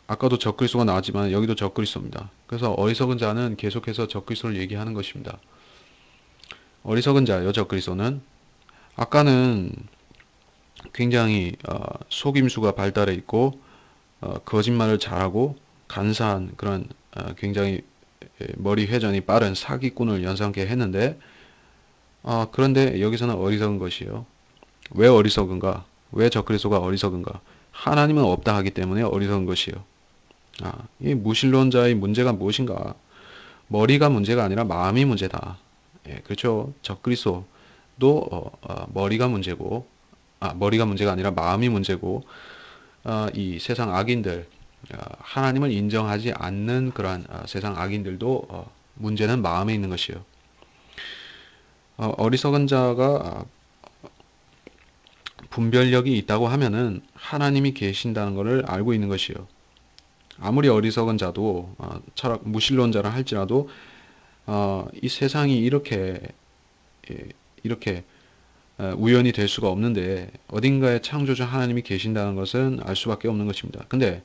아까도 적그리스도가 나왔지만 여기도 적그리스도입니다. 그래서 어리석은 자는 계속해서 적그리스도를 얘기하는 것입니다. 어리석은 자요, 적그리스도는. 아까는 굉장히 속임수가 발달해 있고 거짓말을 잘하고 간사한 그런 굉장히 머리 회전이 빠른 사기꾼을 연상케 했는데 그런데 여기서는 어리석은 것이에요. 왜 어리석은가? 왜 적그리스도가 어리석은가? 하나님은 없다 하기 때문에 어리석은 것이에요. 이 무신론자의 문제가 무엇인가? 머리가 문제가 아니라 마음이 문제다. 그렇죠. 적그리스도도 머리가 문제고, 머리가 문제가 아니라 마음이 문제고, 이 세상 악인들, 하나님을 인정하지 않는 그러한 세상 악인들도 문제는 마음에 있는 것이에요. 어리석은 자가 분별력이 있다고 하면은 하나님이 계신다는 것을 알고 있는 것이요. 아무리 어리석은 자도 철학 무신론자라 할지라도 이 세상이 이렇게 우연이 될 수가 없는데 어딘가에 창조주 하나님이 계신다는 것은 알 수밖에 없는 것입니다. 근데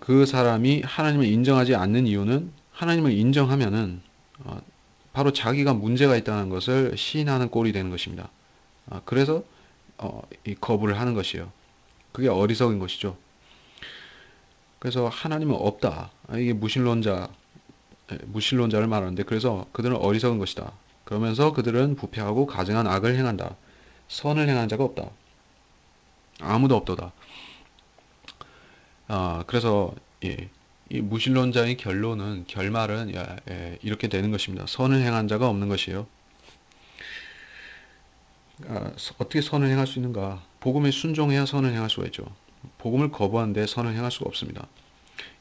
그 사람이 하나님을 인정하지 않는 이유는 하나님을 인정하면은 바로 자기가 문제가 있다는 것을 시인하는 꼴이 되는 것입니다. 그래서 이 거부를 하는 것이에요. 그게 어리석은 것이죠. 그래서 하나님은 없다. 이게 무신론자를 말하는데 그래서 그들은 어리석은 것이다. 그러면서 그들은 부패하고 가증한 악을 행한다. 선을 행하는 자가 없다. 아무도 없도다. 그래서 이 무신론자의 결말은 이렇게 되는 것입니다. 선을 행한 자가 없는 것이에요. 어떻게 선을 행할 수 있는가? 복음에 순종해야 선을 행할 수가 있죠. 복음을 거부하는데 선을 행할 수가 없습니다.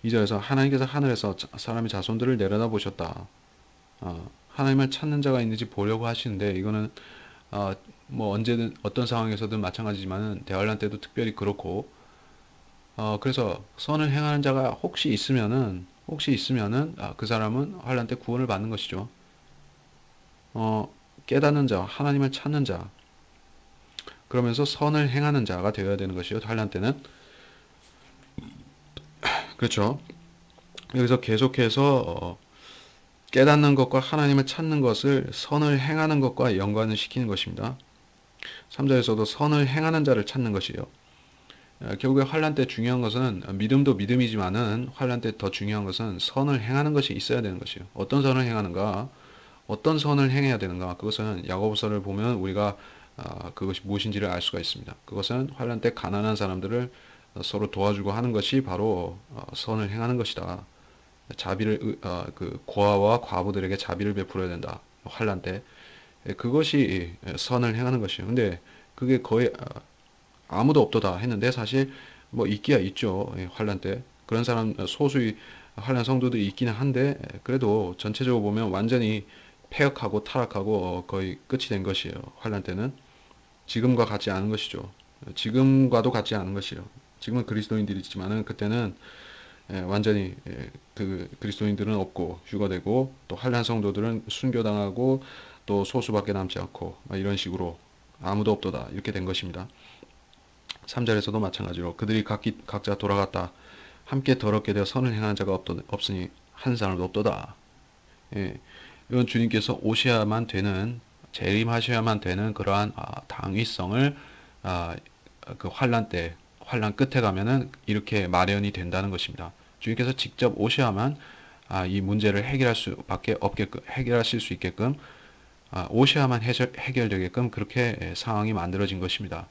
2절에서 하나님께서 하늘에서 사람의 자손들을 내려다보셨다. 하나님을 찾는 자가 있는지 보려고 하시는데 이거는 뭐 언제든 어떤 상황에서든 마찬가지지만 대환란 때도 특별히 그렇고 그래서 선을 행하는 자가 혹시 있으면은 그 사람은 환란 때 구원을 받는 것이죠. 깨닫는 자, 하나님을 찾는 자, 그러면서 선을 행하는 자가 되어야 되는 것이요. 환란 때는 그렇죠. 여기서 계속해서 깨닫는 것과 하나님을 찾는 것을 선을 행하는 것과 연관을 시키는 것입니다. 3절에서도 선을 행하는 자를 찾는 것이요. 결국에 환란 때 중요한 것은 믿음도 믿음이지만은 환란 때 더 중요한 것은 선을 행하는 것이 있어야 되는 것이요. 어떤 선을 행하는가? 어떤 선을 행해야 되는가? 그것은 야고보서를 보면 우리가 그것이 무엇인지를 알 수가 있습니다. 그것은 환란 때 가난한 사람들을 서로 도와주고 하는 것이 바로 선을 행하는 것이다. 자비를 그 고아와 과부들에게 자비를 베풀어야 된다. 환란 때 그것이 선을 행하는 것이에요. 근데 그게 거의 아무도 없도다 했는데 사실 뭐 있기야 있죠. 환란 때 그런 사람 소수의 환란 성도들이 있기는 한데 그래도 전체적으로 보면 완전히 폐역하고 타락하고 거의 끝이 된 것이에요. 환란 때는 지금과 같지 않은 것이죠. 지금과도 같지 않은 것이에요. 지금은 그리스도인들이지만은 그때는 완전히 그 그리스도인들은 없고 휴거되고 또 환란 성도들은 순교당하고 또 소수밖에 남지 않고 이런 식으로 아무도 없도다 이렇게 된 것입니다. 3절에서도 마찬가지로 그들이 각자 돌아갔다. 함께 더럽게 되어 선을 행하는 자가 없으니 한 사람도 없도다. 예, 이건 주님께서 오셔야만 되는 재림하셔야만 되는 그러한 당위성을 그 환란 때 환란 끝에 가면은 이렇게 마련이 된다는 것입니다. 주님께서 직접 오셔야만 이 문제를 해결하실 수 있게끔 오셔야만 해결되게끔 그렇게 상황이 만들어진 것입니다.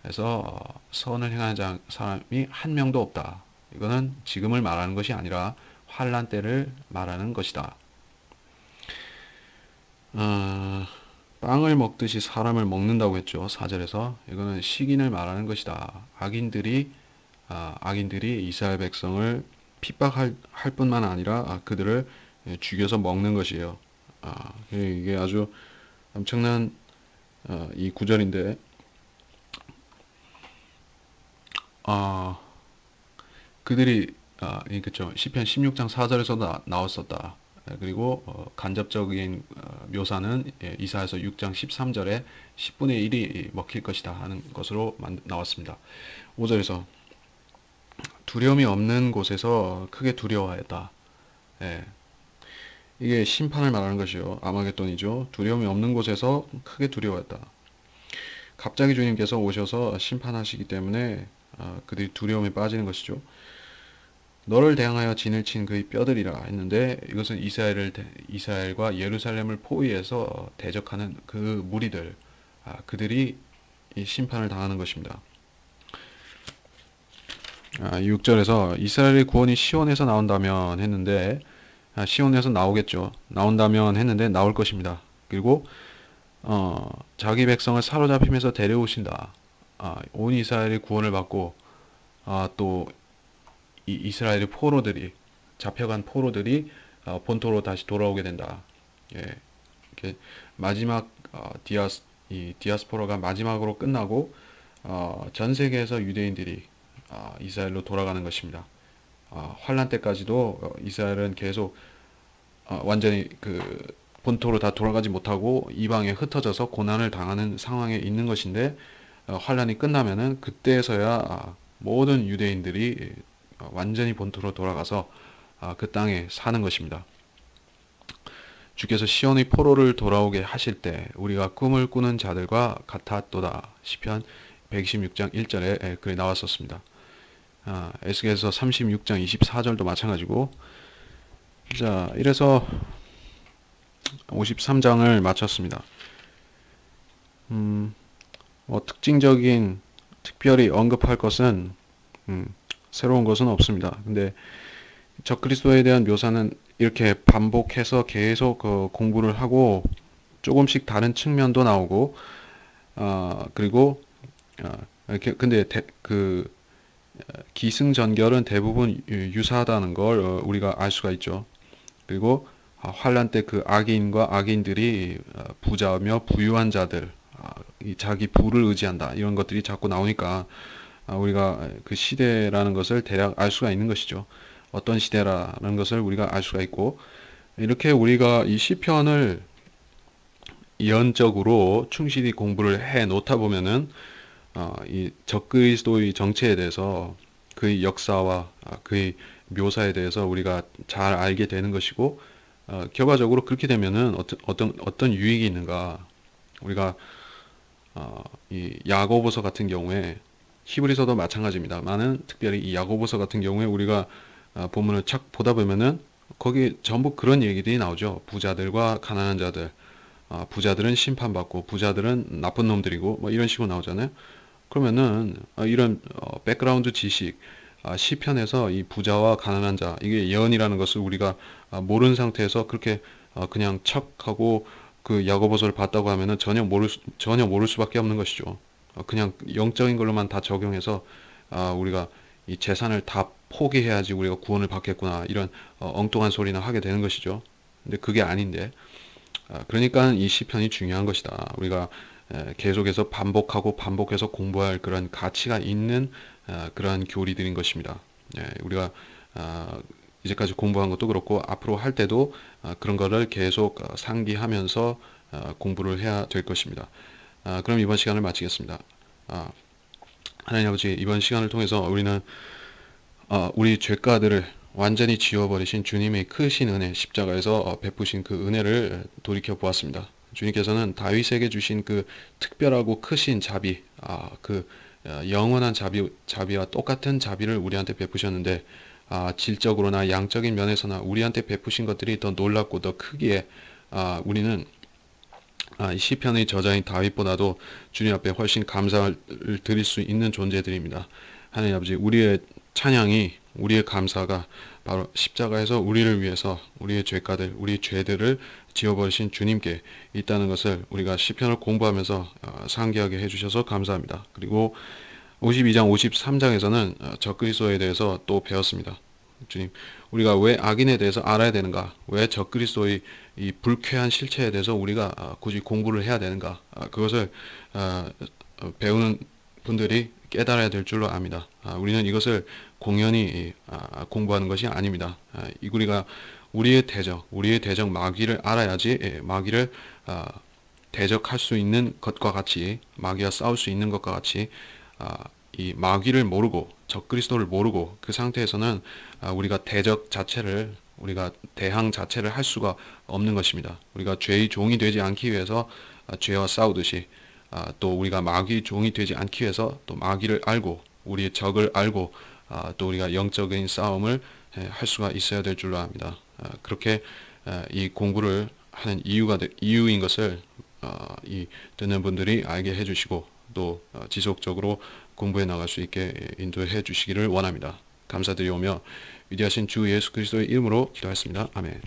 그래서 선을 행하는 사람이 한 명도 없다. 이거는 지금을 말하는 것이 아니라 환란 때를 말하는 것이다. 빵을 먹듯이 사람을 먹는다고 했죠. 4절에서 이거는 시긴을 말하는 것이다. 악인들이 이스라엘 백성을 핍박할 뿐만 아니라 그들을 죽여서 먹는 것이에요. 이게 아주 엄청난 이 구절인데 그들이 그렇죠. 시편 16장 4절에서 나왔었다. 그리고 간접적인 묘사는 이사야서 6장 13절에 10분의 1이 먹힐 것이다 하는 것으로 나왔습니다. 5절에서 두려움이 없는 곳에서 크게 두려워하였다. 예, 이게 심판을 말하는 것이요. 아마겟돈이죠. 두려움이 없는 곳에서 크게 두려워했다. 갑자기 주님께서 오셔서 심판하시기 때문에 그들이 두려움에 빠지는 것이죠. 너를 대항하여 진을 친 그의 뼈들이라 했는데 이것은 이스라엘과 예루살렘을 포위해서 대적하는 그 무리들, 그들이 이 심판을 당하는 것입니다. 6절에서 이스라엘의 구원이 시온에서 나온다면 했는데 시온에서 나오겠죠. 나온다면 했는데 나올 것입니다. 그리고 자기 백성을 사로잡히면서 데려오신다. 온 이스라엘의 구원을 받고 또 이 이스라엘의 잡혀간 포로들이 본토로 다시 돌아오게 된다. 예, 이렇게 마지막 디아스포라가 마지막으로 끝나고 전 세계에서 유대인들이 이스라엘로 돌아가는 것입니다. 환란 때까지도 이스라엘은 계속 완전히 그 본토로 다 돌아가지 못하고 이방에 흩어져서 고난을 당하는 상황에 있는 것인데 환란이 끝나면은 그때서야 모든 유대인들이 완전히 본토로 돌아가서 그 땅에 사는 것입니다. 주께서 시온의 포로를 돌아오게 하실 때 우리가 꿈을 꾸는 자들과 같았도다. 시편 126장 1절에 글이 나왔었습니다. 에스겔서 36장 24절도 마찬가지고. 자, 이래서 53장을 마쳤습니다. 특별히 언급할 것은 새로운 것은 없습니다. 근데 적그리스도에 대한 묘사는 이렇게 반복해서 계속 공부를 하고 조금씩 다른 측면도 나오고 그리고 이렇게 근데 기승전결은 대부분 유사하다는 걸 우리가 알 수가 있죠. 그리고 환란 때 그 악인과 악인들이 부자며 부유한 자들, 자기 부를 의지한다 이런 것들이 자꾸 나오니까 우리가 그 시대라는 것을 대략 알 수가 있는 것이죠. 어떤 시대라는 것을 우리가 알 수가 있고 이렇게 우리가 이 시편을 예언적으로 충실히 공부를 해 놓다 보면은 이 적그리스도의 정체에 대해서 그의 역사와 그의 묘사에 대해서 우리가 잘 알게 되는 것이고 결과적으로 그렇게 되면은 어떤 유익이 있는가 우리가 이 야고보서 같은 경우에 히브리서도 마찬가지입니다만은 특별히 이 야고보서 같은 경우에 우리가 본문을 착 보다 보면은 거기 전부 그런 얘기들이 나오죠. 부자들과 가난한 자들, 부자들은 심판받고 부자들은 나쁜 놈들이고 뭐 이런 식으로 나오잖아요. 그러면은 이런 백그라운드 지식 시편에서 이 부자와 가난한 자 이게 예언이라는 것을 우리가 모르는 상태에서 그렇게 그냥 척하고 그 야고보서를 봤다고 하면은 전혀 모를 수밖에 없는 것이죠. 그냥 영적인 걸로만 다 적용해서 우리가 이 재산을 다 포기해야지 우리가 구원을 받겠구나 이런 엉뚱한 소리나 하게 되는 것이죠. 근데 그게 아닌데 그러니까 이 시편이 중요한 것이다. 우리가 계속해서 반복하고 반복해서 공부할 그런 가치가 있는 그러한 교리들인 것입니다. 우리가 아, 이제까지 공부한 것도 그렇고 앞으로 할 때도 그런 거를 계속 상기하면서 공부를 해야 될 것입니다. 그럼 이번 시간을 마치겠습니다. 아, 하나님 아버지, 이번 시간을 통해서 우리는 우리 죄가들을 완전히 지워버리신 주님의 크신 은혜, 십자가에서 베푸신 그 은혜를 돌이켜 보았습니다. 주님께서는 다윗에게 주신 그 특별하고 크신 자비, 영원한 자비와 똑같은 자비를 우리한테 베푸셨는데, 질적으로나 양적인 면에서나 우리한테 베푸신 것들이 더 놀랍고 더 크기에 우리는 이 시편의 저자인 다윗보다도 주님 앞에 훨씬 감사를 드릴 수 있는 존재들입니다. 하나님 아버지, 우리의 찬양이, 우리의 감사가 바로 십자가에서 우리를 위해서 우리의 죄가들, 우리 죄들을 지워버리신 주님께 있다는 것을 우리가 시편을 공부하면서 상기하게 해주셔서 감사합니다. 그리고 52장, 53장에서는 적그리스도에 대해서 또 배웠습니다. 주님, 우리가 왜 악인에 대해서 알아야 되는가? 왜 적그리스도의 이 불쾌한 실체에 대해서 우리가 굳이 공부를 해야 되는가? 그것을 배우는 분들이 깨달아야 될 줄로 압니다. 우리는 이것을 공연히 공부하는 것이 아닙니다. 우리가 우리의 대적 마귀를 알아야지 마귀를 대적할 수 있는 것과 같이, 마귀와 싸울 수 있는 것과 같이 이 마귀를 모르고 적그리스도를 모르고 그 상태에서는 우리가 우리가 대항 자체를 할 수가 없는 것입니다. 우리가 죄의 종이 되지 않기 위해서 죄와 싸우듯이 또 우리가 마귀의 종이 되지 않기 위해서 또 마귀를 알고 우리의 적을 알고 또 우리가 영적인 싸움을 할 수가 있어야 될 줄로 압니다. 그렇게 이 공부를 하는 이유인 것을 이 듣는 분들이 알게 해주시고 또 지속적으로 공부해 나갈 수 있게 인도해 주시기를 원합니다. 감사드리오며 위대하신 주 예수 그리스도의 이름으로 기도했습니다. 아멘.